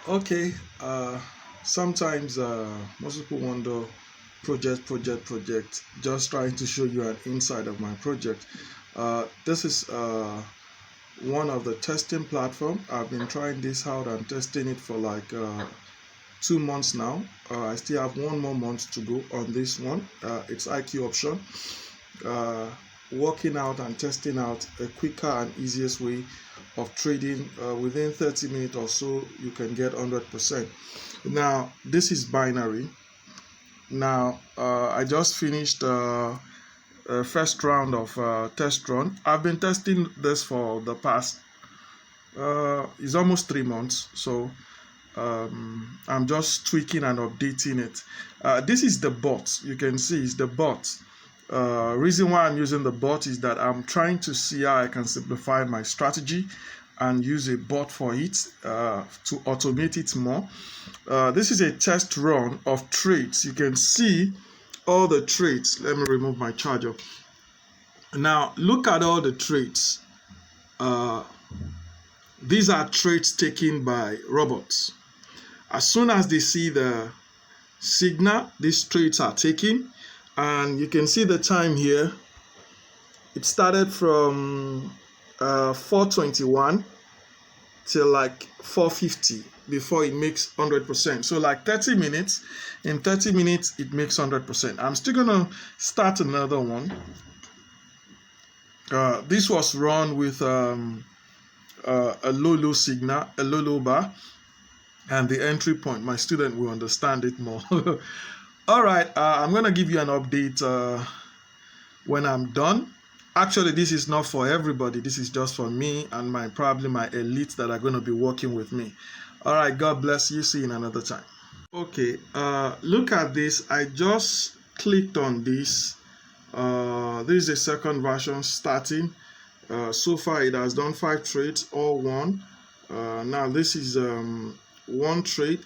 Okay. Sometimes most people wonder project. Just trying to show you an inside of my project. This is one of the testing platform. I've been trying this out and testing it for like 2 months now. I still have 1 more month to go on this one. It's IQ option. Working out and testing out a quicker and easiest way of trading. Within 30 minutes or so you can get 100%. Now this is binary. Now I just finished first round of test run. I've been testing this for the past it's almost 3 months, so I'm just tweaking and updating it. This is the bot. You can see it's the bot. Reason why I'm using the bot is that I'm trying to see how I can simplify my strategy and use a bot for it to automate it more. This is a test run of trades. You can see all the trades. Let me remove my charger. Now look at all the trades. These are trades taken by robots. As soon as they see the signal, these trades are taken. And you can see the time here. It started from 4:21 till like 4:50 before it makes 100%. So like 30 minutes. In 30 minutes, it makes 100%. I'm still gonna start another one. This was run with a low signal, a low bar, and the entry point. My student will understand it more. All right, I'm going to give you an update when I'm done. Actually, this is not for everybody. This is just for me and probably my elites that are going to be working with me. All right, God bless you. See you in another time. Okay, look at this. I just clicked on this. This is a second version starting. So far, it has done 5 trades, all one. Now, this is one trade.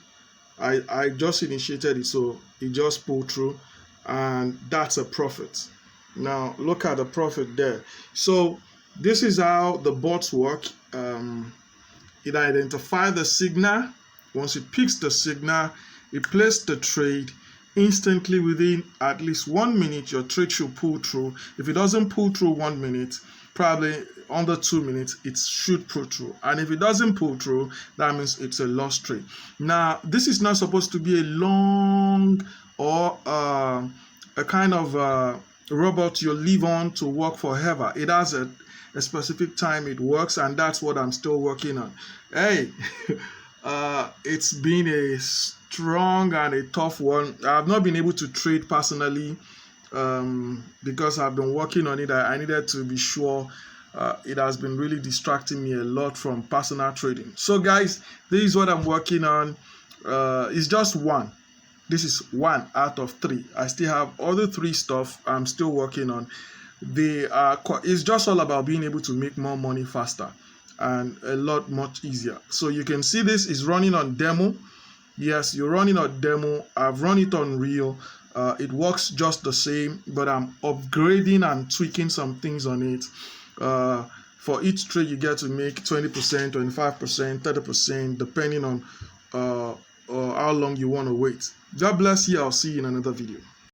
I just initiated it, so it just pulled through, and that's a profit. Now look at the profit there. So this is how the bots work. It identifies the signal. Once it picks the signal, it places the trade. Instantly, within at least 1 minute, your trade should pull through. If it doesn't pull through 1 minute, probably under 2 minutes, it should pull through. And if it doesn't pull through, that means it's a lost trade. Now, this is not supposed to be a long or a kind of robot you leave on to work forever. It has a specific time it works, and that's what I'm still working on. Hey, it's been a strong and a tough one. I've not been able to trade personally because I've been working on it. I needed to be sure. It has been really distracting me a lot from personal trading. So guys, this is what I'm working on. It's just one. This is 1 out of 3. I still have other 3 stuff I'm still working on. It's just all about being able to make more money faster and a lot much easier. So you can see this is running on demo. Yes, you're running on demo. I've run it on real. It works just the same, but I'm upgrading and tweaking some things on it. For each trade, you get to make 20%, 25%, 30%, depending on how long you want to wait. God bless you. I'll see you in another video.